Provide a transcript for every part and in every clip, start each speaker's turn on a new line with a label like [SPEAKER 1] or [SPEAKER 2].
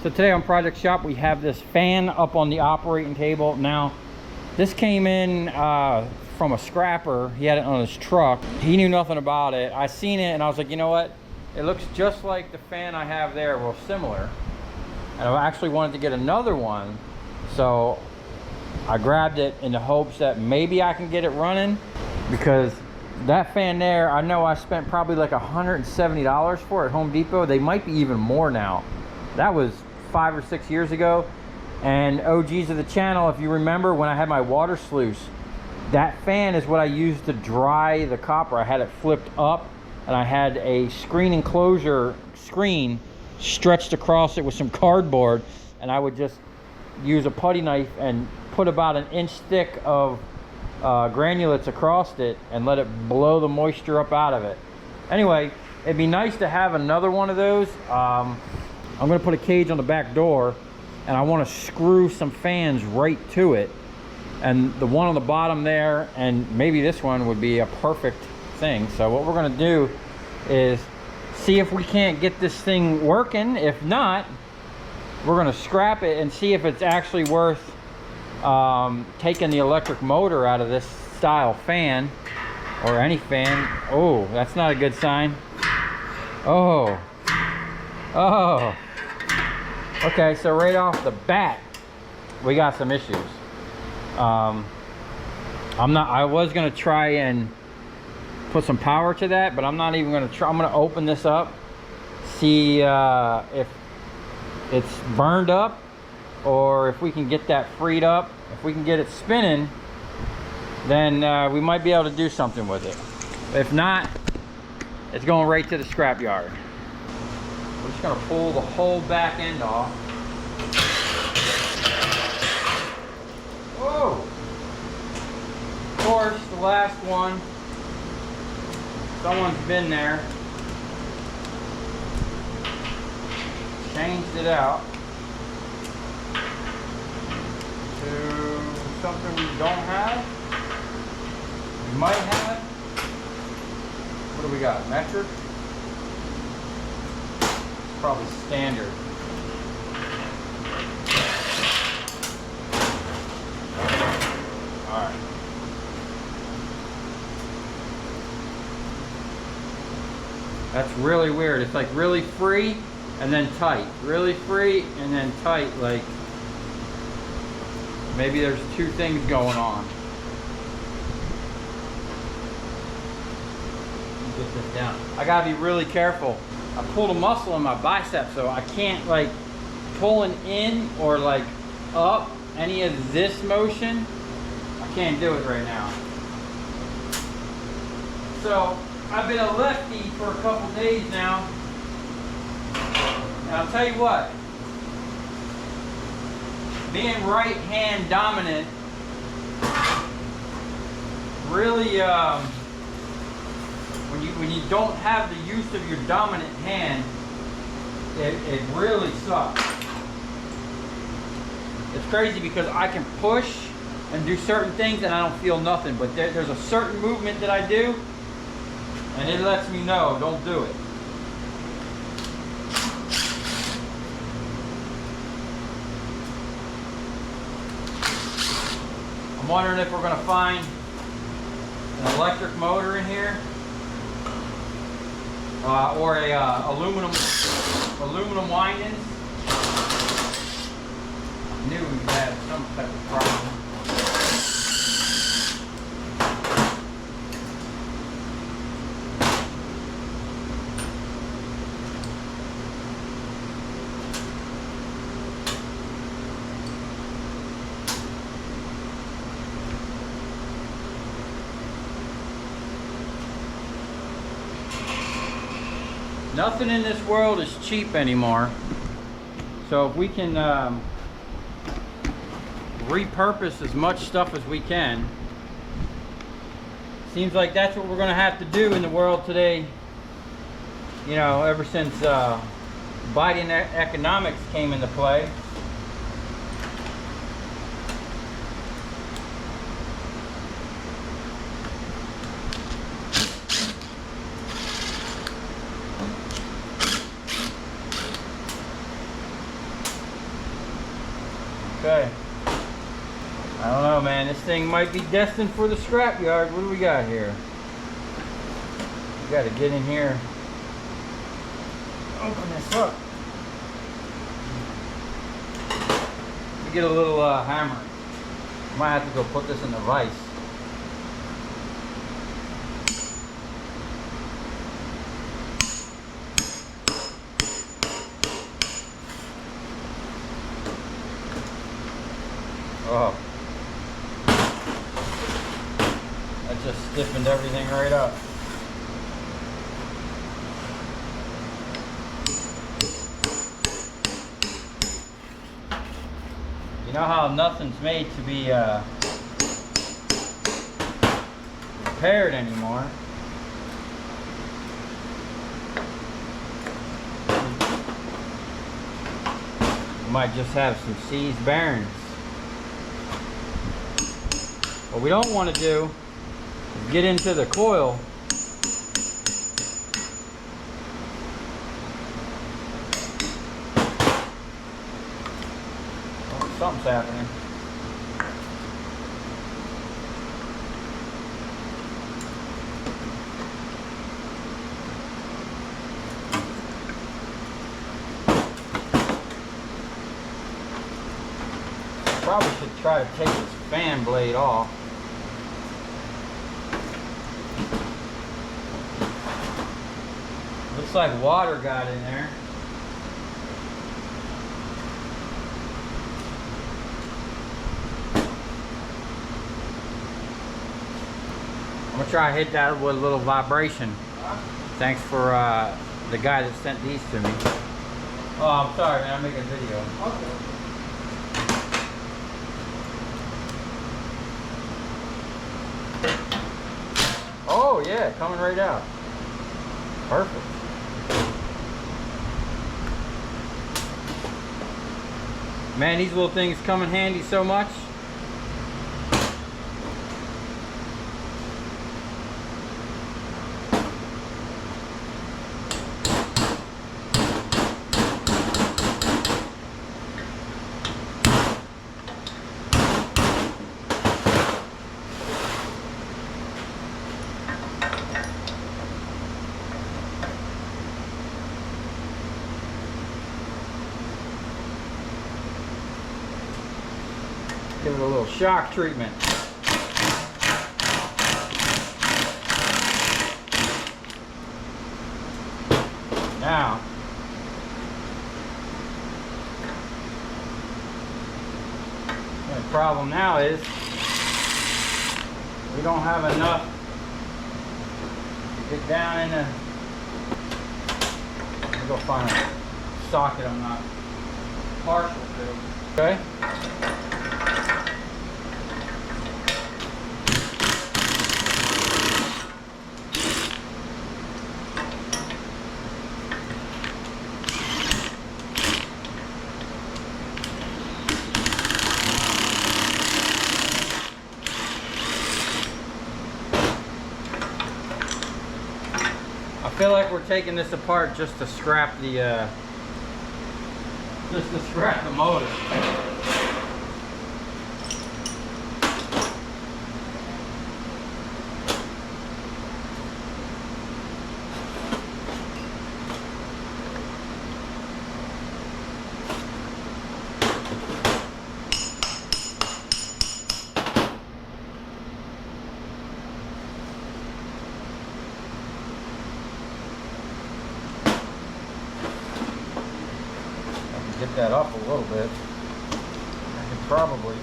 [SPEAKER 1] So today on Project Shop, we have this fan up on the operating table. Now, this came in from a scrapper. He had it on his truck. He knew nothing about it. I seen it and I was like, you know what? It looks just like the fan I have there, well, similar. And I actually wanted to get another one. So I grabbed it in the hopes that maybe I can get it running, because that fan there, I know I spent probably like $170 for it at Home Depot. They might be even more now. That was 5 or 6 years ago. And OGs of the channel, if you remember when I had my water sluice, that fan is what I used to dry the copper. I had it flipped up and I had a screen enclosure screen stretched across it with some cardboard, and I would just use a putty knife and put about an inch thick of granulates across it and let it blow the moisture up out of it. Anyway, it'd be nice to have another one of those. I'm going to put a cage on the back door, and I want to screw some fans right to it, and the one on the bottom there and maybe this one would be a perfect thing. So what we're going to do is see if we can't get this thing working. If not, we're going to scrap it and see if it's actually worth taking the electric motor out of this style fan, or any fan. Oh, that's not a good sign. Oh, okay, so right off the bat we got some issues. I was gonna try and put some power to that, but I'm not even gonna try. I'm gonna open this up, see if it's burned up, or if we can get that freed up. If we can get it spinning, then we might be able to do something with it. If not, it's going right to the scrapyard. We're just gonna pull the whole back end off. Whoa! Of course, the last one, someone's been there, changed it out to something we don't have. We might have. What do we got? Metric? Probably standard. All right. That's really weird. It's like really free and then tight. Really free and then tight. Like maybe there's two things going on. Get this down. I gotta be really careful. I pulled a muscle in my bicep, so I can't like pulling in or like up any of this motion. I can't do it right now. So I've been a lefty for a couple days now. And I'll tell you what, being right hand dominant really when you don't have the use of your dominant hand, it really sucks. It's crazy because I can push and do certain things and I don't feel nothing, but there's a certain movement that I do and it lets me know, don't do it. I'm wondering if we're going to find an electric motor in here, or a aluminum windings. I knew we had some type of problem. Nothing in this world is cheap anymore. So if we can repurpose as much stuff as we can, seems like that's what we're going to have to do in the world today. You know, ever since Biden economics came into play. Okay. I don't know, man. This thing might be destined for the scrapyard. What do we got here? We got to get in here. Open this up. We get a little hammer. Might have to go put this in the vise. Oh. That just stiffened everything right up. You know how nothing's made to be repaired anymore. We might just have some seized bearings. What we don't want to do is get into the coil something's happening. Probably should try to take this fan blade off. Looks like water got in there. I'm gonna try to hit that with a little vibration. Thanks for the guy that sent these to me. Oh, I'm sorry, man. I'm making a video. Okay. Oh yeah, coming right out. Perfect. Man, these little things come in handy so much. Give it a little shock treatment. Now, the problem now is we don't have enough to get down in the. Let me go find a socket I'm not partial to. Okay. I feel like we're taking this apart just to scrap the motor. Get that up a little bit. I could probably.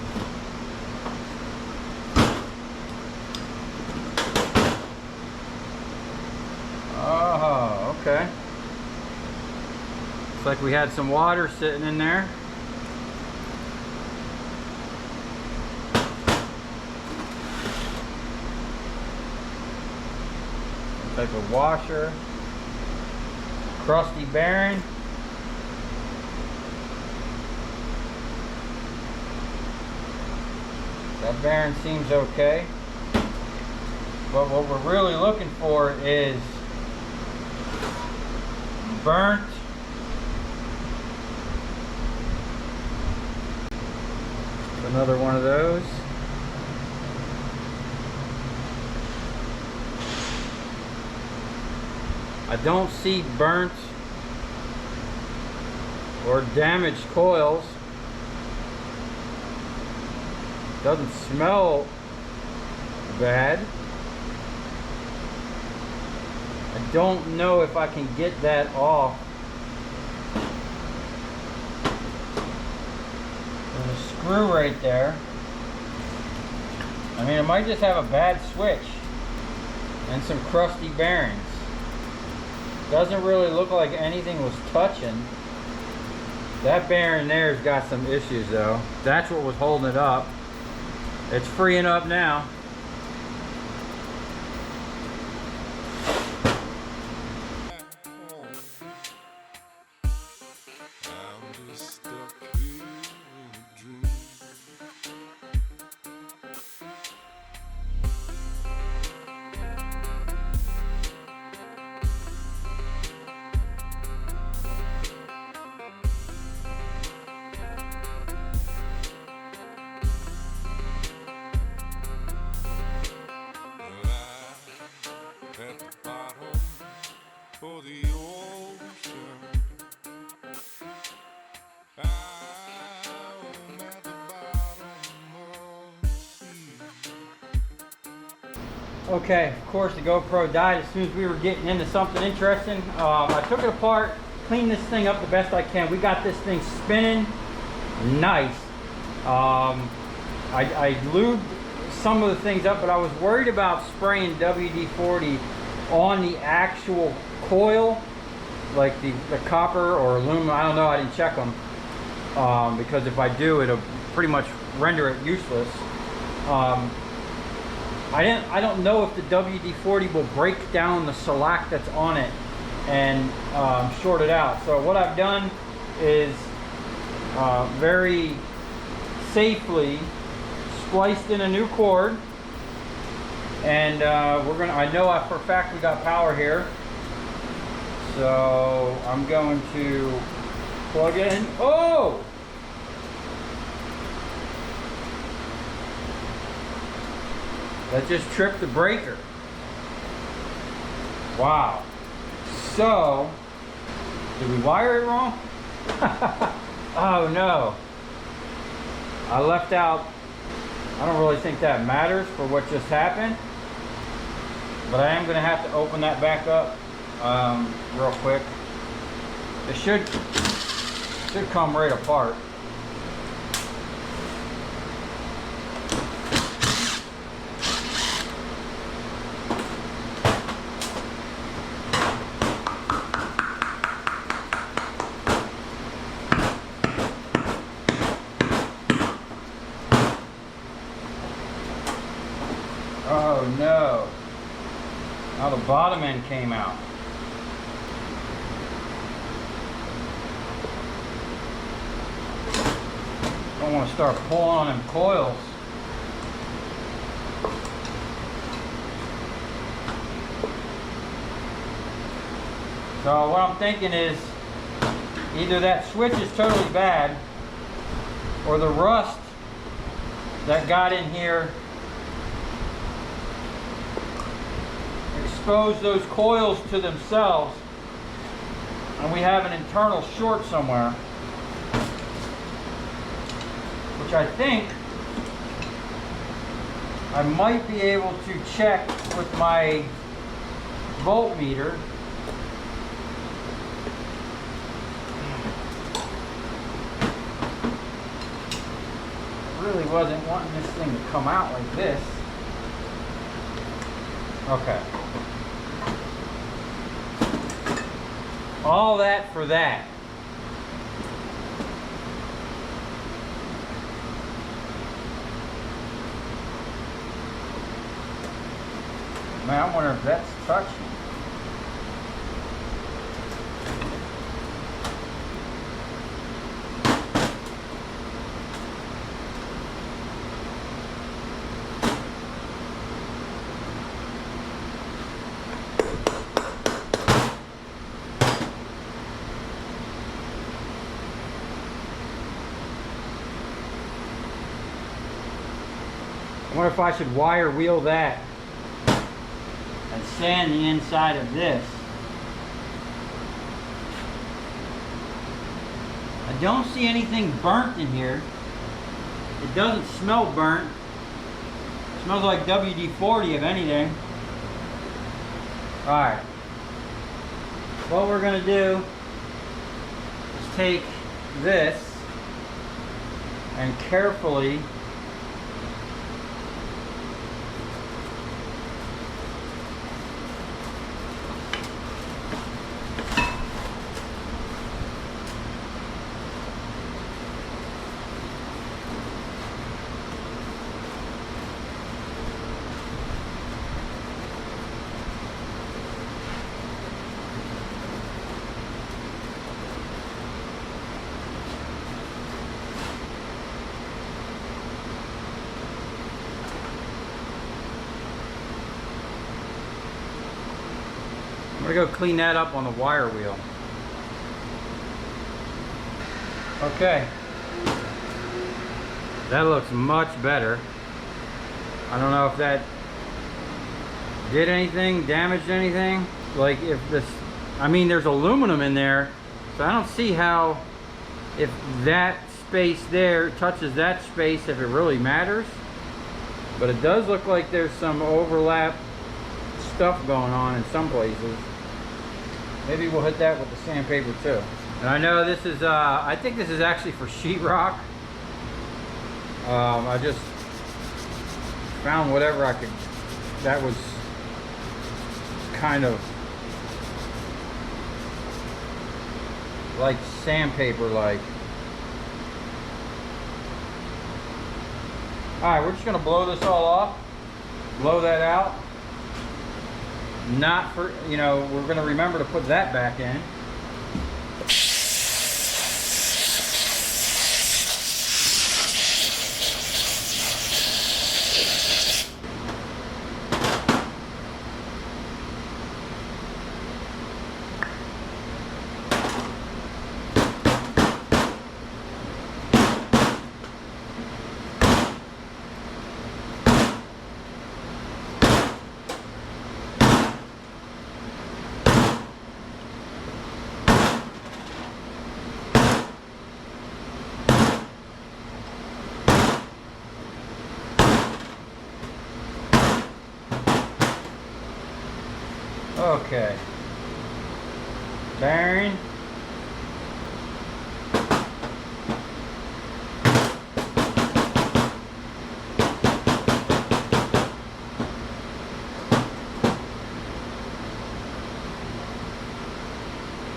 [SPEAKER 1] Oh, okay. Looks like we had some water sitting in there. Looks like a washer. Crusty bearing. That bearing seems okay, but what we're really looking for is burnt Another one of those. I don't see burnt or damaged coils. Doesn't smell bad. I don't know if I can get that off. There's a screw right there. I mean, it might just have a bad switch and some crusty bearings. Doesn't really look like anything was touching. That bearing there's got some issues though. That's what was holding it up. It's freeing up now. Okay, of course the GoPro died as soon as we were getting into something interesting. I took it apart, cleaned this thing up the best I can. We got this thing spinning nice. I lubed some of the things up, but I was worried about spraying WD-40 on the actual coil, like the copper or aluminum. I don't know, I didn't check them, because if I do, it'll pretty much render it useless. I don't know if the WD-40 will break down the shellac that's on it and short it out. So what I've done is very safely spliced in a new cord, and I know for a fact we got power here, so I'm going to plug it in. Oh! That just tripped the breaker. Wow. So, did we wire it wrong? Oh no. I left out, I don't really think that matters for what just happened, but I am going to have to open that back up real quick. It should come right apart. Oh no. Now the bottom end came out. Don't want to start pulling on them coils. So what I'm thinking is either that switch is totally bad, or the rust that got in here exposed those coils to themselves, and we have an internal short somewhere, which I think I might be able to check with my voltmeter. I really wasn't wanting this thing to come out like this. Okay. All that for that. Man, I wonder if that's touching. I wonder if I should wire wheel that and sand the inside of this. I don't see anything burnt in here. It doesn't smell burnt. It smells like WD-40 if anything. Alright. What we're going to do is take this and carefully I'm gonna go clean that up on the wire wheel. Okay. That looks much better. I don't know if that did anything, damaged anything. Like if this, I mean there's aluminum in there, so I don't see how, if that space there touches that space, if it really matters. But it does look like there's some overlap stuff going on in some places. Maybe we'll hit that with the sandpaper too. And I know this is, I think this is actually for sheetrock. I just found whatever I could, that was kind of like sandpaper like. Alright, we're just gonna blow this all off. Blow that out. Not for, you know, we're going to remember to put that back in. Okay. Bearing.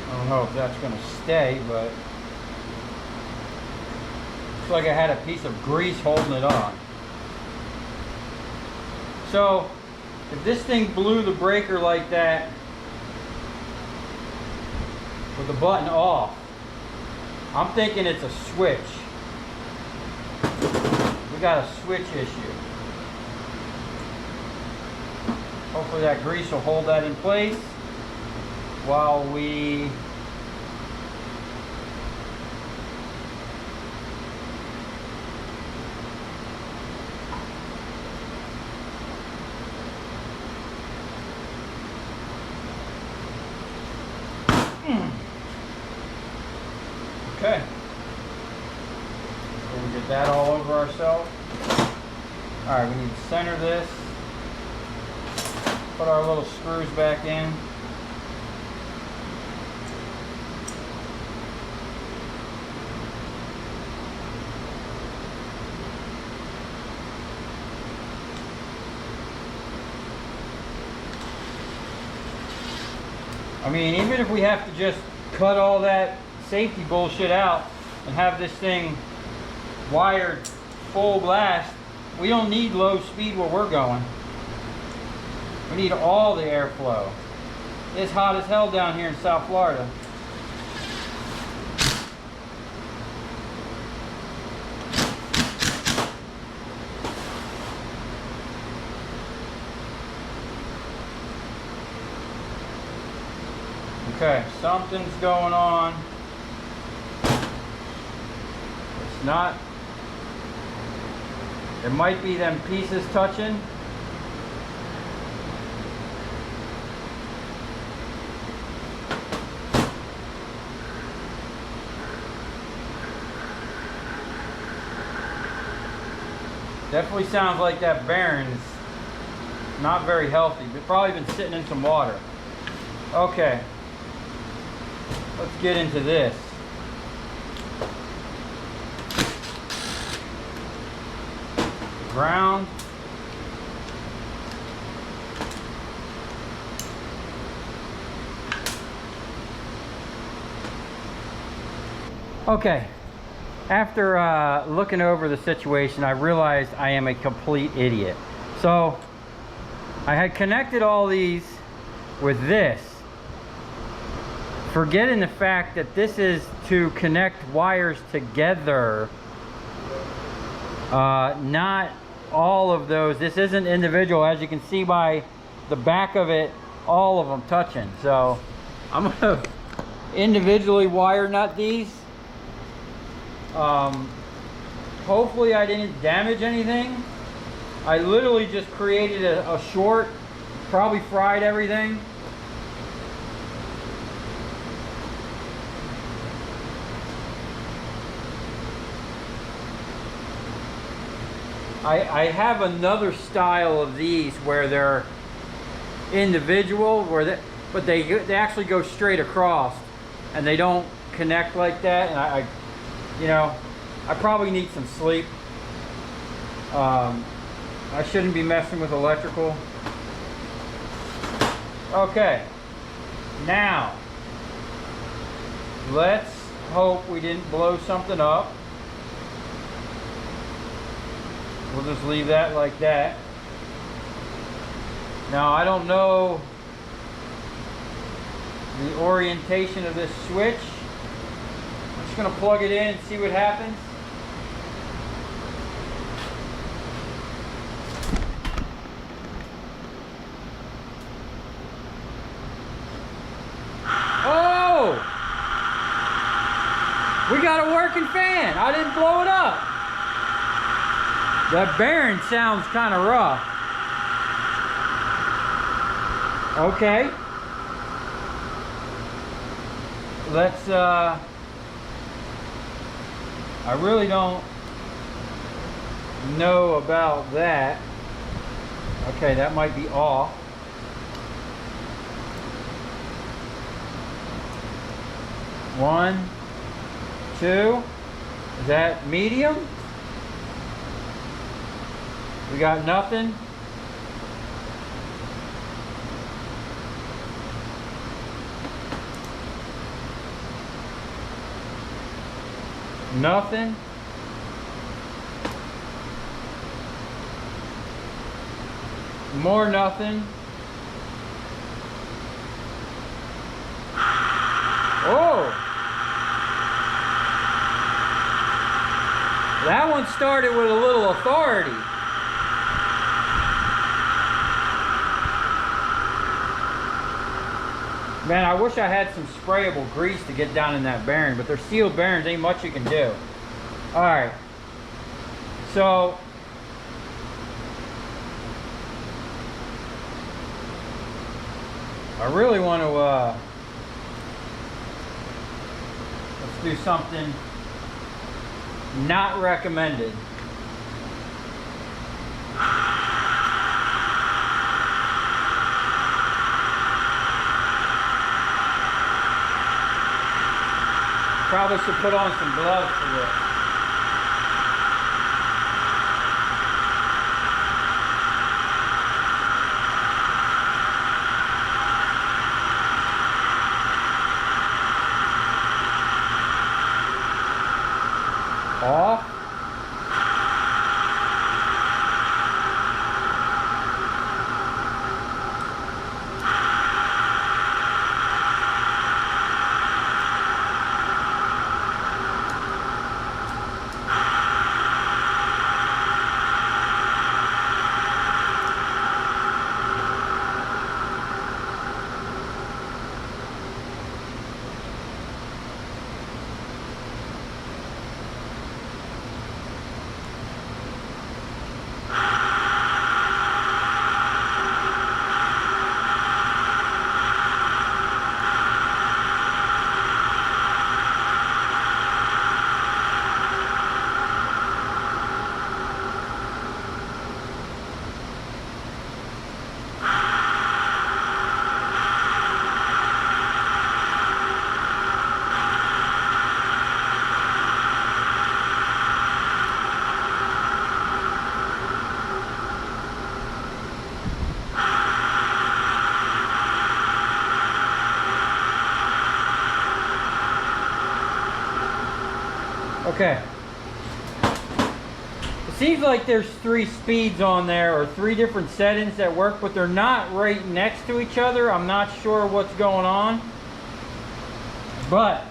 [SPEAKER 1] I don't know if that's going to stay, but looks like I had a piece of grease holding it on. So if this thing blew the breaker like that with the button off, I'm thinking it's a switch. We got a switch issue. Hopefully that grease will hold that in place while we okay. So we get that all over ourselves. Alright, we need to center this. Put our little screws back in. I mean, even if we have to just cut all that safety bullshit out and have this thing wired full blast, we don't need low speed where we're going. We need all the airflow. It's hot as hell down here in South Florida. Okay, something's going on. It's not It might be them pieces touching. Definitely sounds like that bearing's not very healthy. It's probably been sitting in some water. Okay, let's get into this. Ground. Okay, after looking over the situation, I realized I am a complete idiot. So I had connected all these with this, forgetting the fact that this is to connect wires together, not all of those. This isn't individual, as you can see by the back of it, all of them touching. So I'm gonna individually wire nut these. Hopefully I didn't damage anything. I literally just created a short, probably fried everything. I have another style of these where they're individual, but they actually go straight across and they don't connect like that. And you know, I probably need some sleep. I shouldn't be messing with electrical. Okay, now let's hope we didn't blow something up. We'll just leave that like that. Now I don't know the orientation of this switch. I'm just going to plug it in and see what happens. Oh! We got a working fan. I didn't blow it up. That bearing sounds kind of rough. Okay. Let's, I really don't know about that. Okay, that might be off. One, two. Is that medium? We got nothing. Nothing. More nothing. Oh! That one started with a little authority. Man, I wish I had some sprayable grease to get down in that bearing, but they're sealed bearings, ain't much you can do. Alright. So, I really want to, let's do something not recommended. Probably should put on some gloves for this. Off. Okay. It seems like there's 3 speeds on there, or 3 different settings that work, but they're not right next to each other. I'm not sure what's going on. But,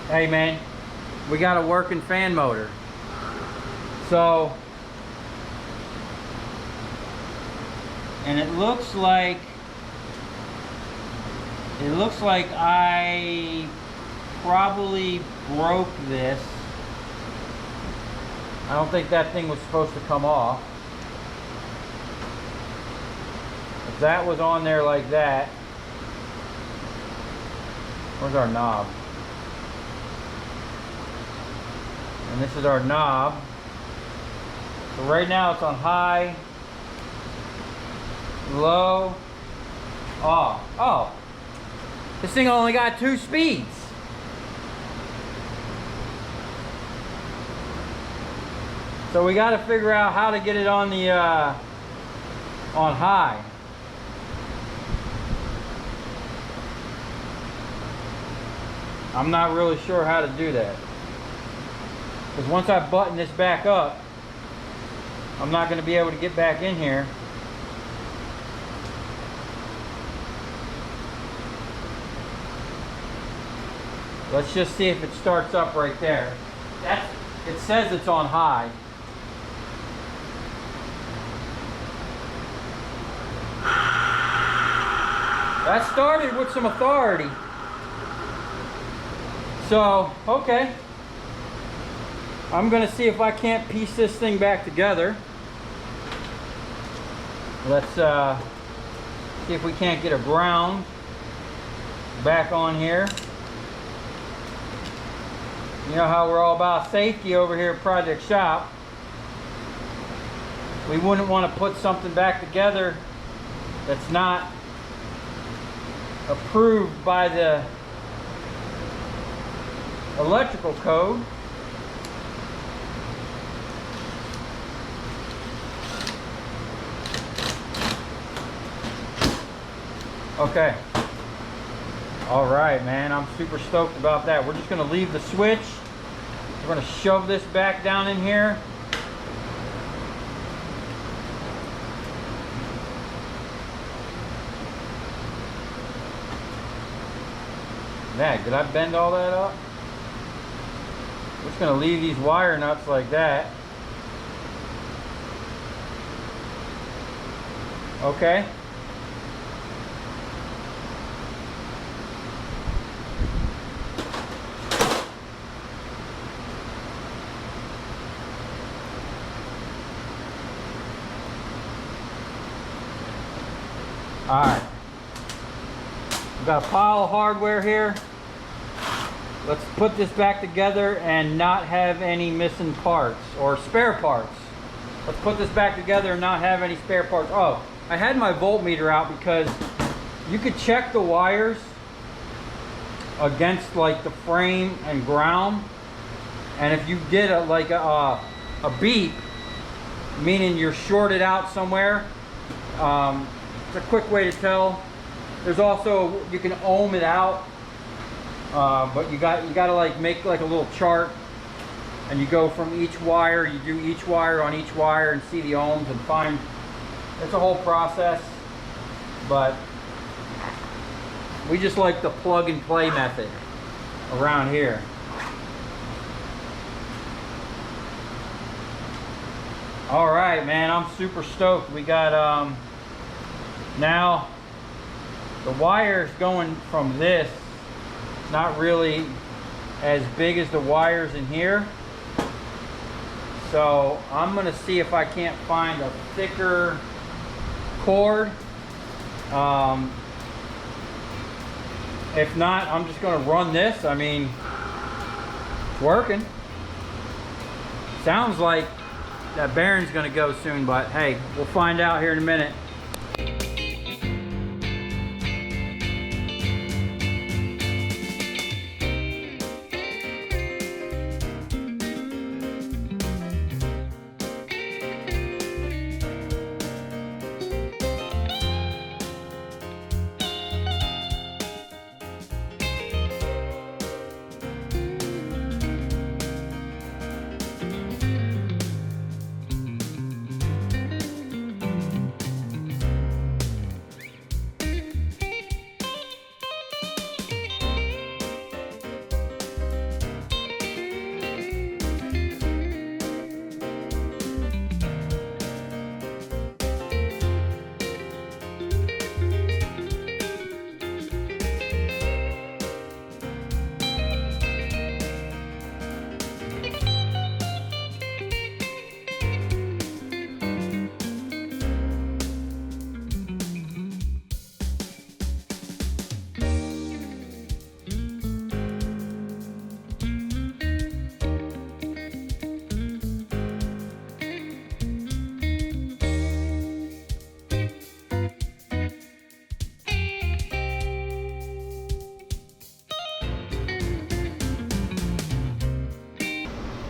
[SPEAKER 1] hey man, we got a working fan motor. So, and it looks like I probably broke this. I don't think that thing was supposed to come off. If that was on there like that. Where's our knob? And this is our knob. So right now it's on high, low, off. Oh, this thing only got 2 speeds. So we got to figure out how to get it on the on high. I'm not really sure how to do that, because once I button this back up, I'm not going to be able to get back in here. Let's just see if it starts up right there. It says it's on high. That started with some authority. So, okay. I'm gonna see if I can't piece this thing back together. Let's see if we can't get a ground back on here. You know how we're all about safety over here at Project Shop. We wouldn't want to put something back together that's not approved by the electrical code. Okay. All right, man, I'm super stoked about that. We're just gonna leave the switch. We're gonna shove this back down in here. Man, did I bend all that up? We're just gonna leave these wire nuts like that. Okay. All right. We've got a pile of hardware here. Let's put this back together and not have any missing parts or spare parts. Let's put this back together and not have any spare parts. Oh, I had my voltmeter out because you could check the wires against like the frame and ground. And if you get a beep, meaning you're shorted out somewhere, it's a quick way to tell. There's also, you can ohm it out, but you gotta like make like a little chart, and you go from each wire, you do each wire on each wire and see the ohms and find, it's a whole process, but we just like the plug and play method around here. All right, man, I'm super stoked. We got now the wires going from this, not really as big as the wires in here. So I'm gonna see if I can't find a thicker cord. If not, I'm just gonna run this. I mean, it's working. Sounds like that bearing's gonna go soon, but hey, we'll find out here in a minute.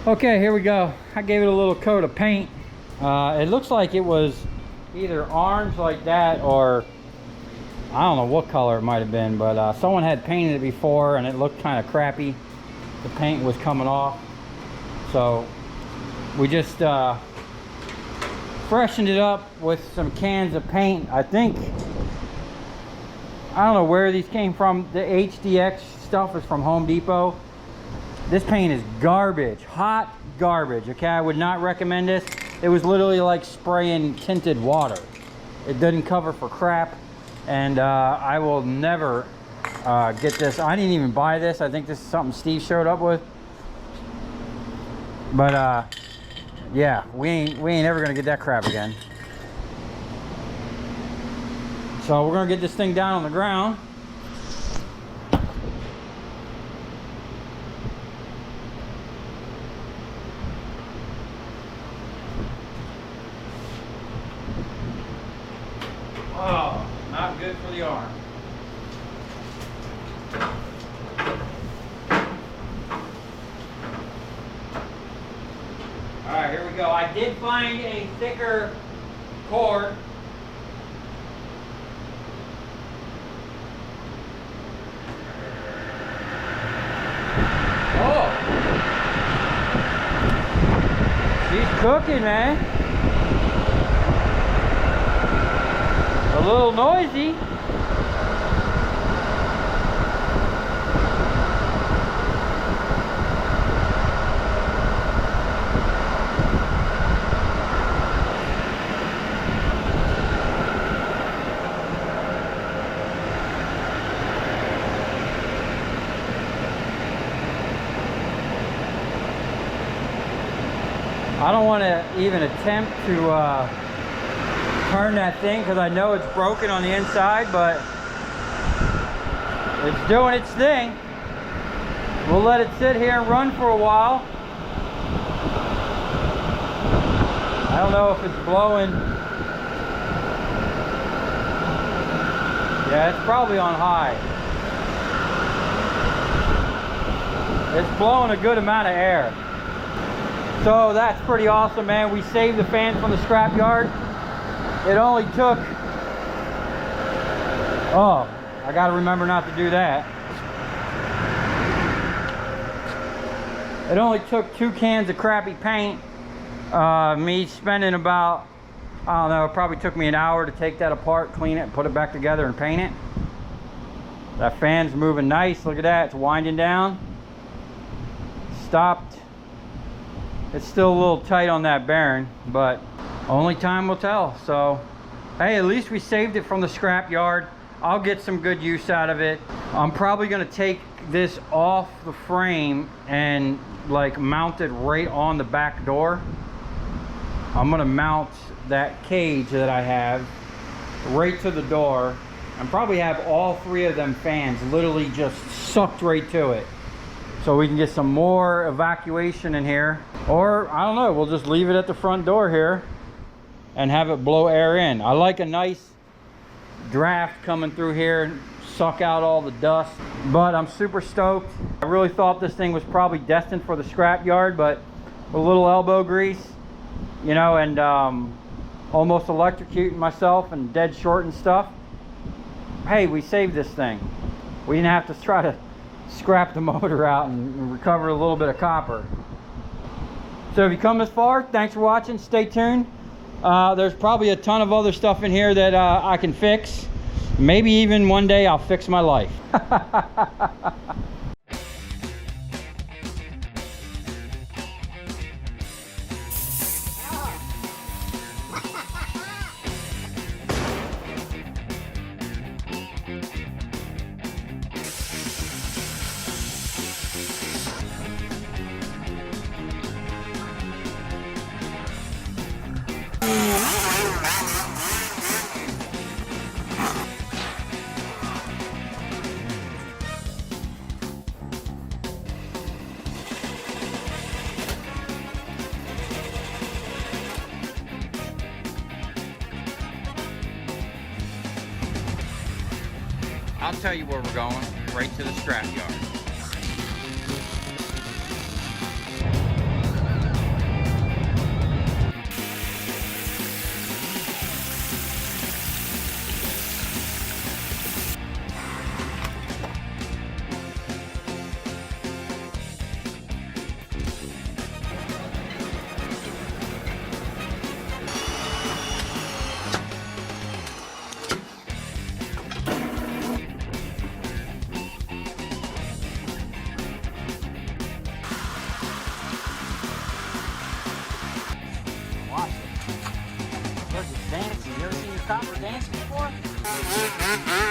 [SPEAKER 1] Okay, here we go. I gave it a little coat of paint. It looks like it was either orange like that, or I don't know what color it might have been, but someone had painted it before and it looked kind of crappy. The paint was coming off. So we just freshened it up with some cans of paint. I think, I don't know where these came from. The HDX stuff is from Home Depot. This paint is garbage, hot garbage, okay? I would not recommend this. It was literally like spraying tinted water. It doesn't cover for crap, and I will never get this. I didn't even buy this. I think this is something Steve showed up with. But yeah, we ain't ever gonna get that crap again. So we're gonna get this thing down on the ground. Oh, not good for the arm. All right, here we go. I did find a thicker cord. Oh, she's cooking, man. A little noisy. I don't want to even attempt to turn that thing because I know it's broken on the inside, but it's doing its thing. We'll let it sit here and run for a while. I don't know if it's blowing. Yeah, it's probably on high. It's blowing a good amount of air. So that's pretty awesome, man. We saved the fan from the scrapyard. It only took, oh, I gotta remember not to do that. It only took 2 cans of crappy paint. Me spending about, I don't know, it probably took me an hour to take that apart, clean it, put it back together and paint it. That fan's moving nice, look at that, it's winding down. Stopped. It's still a little tight on that bearing, but only time will tell. So, hey, at least we saved it from the scrap yard. I'll get some good use out of it. I'm probably gonna take this off the frame and like mount it right on the back door. I'm gonna mount that cage that I have right to the door and probably have all 3 of them fans literally just sucked right to it. So we can get some more evacuation in here. Or, I don't know, we'll just leave it at the front door here and have it blow air in. I like a nice draft coming through here and suck out all the dust. But I'm super stoked. I really thought this thing was probably destined for the scrap yard, but with a little elbow grease, you know, and almost electrocuting myself and dead short and stuff. Hey, we saved this thing. We didn't have to try to scrap the motor out and recover a little bit of copper. So if you come this far, thanks for watching. Stay tuned. There's probably a ton of other stuff in here that I can fix. Maybe even one day I'll fix my life. I'll tell you where we're going, right to the scrapyard. danced before?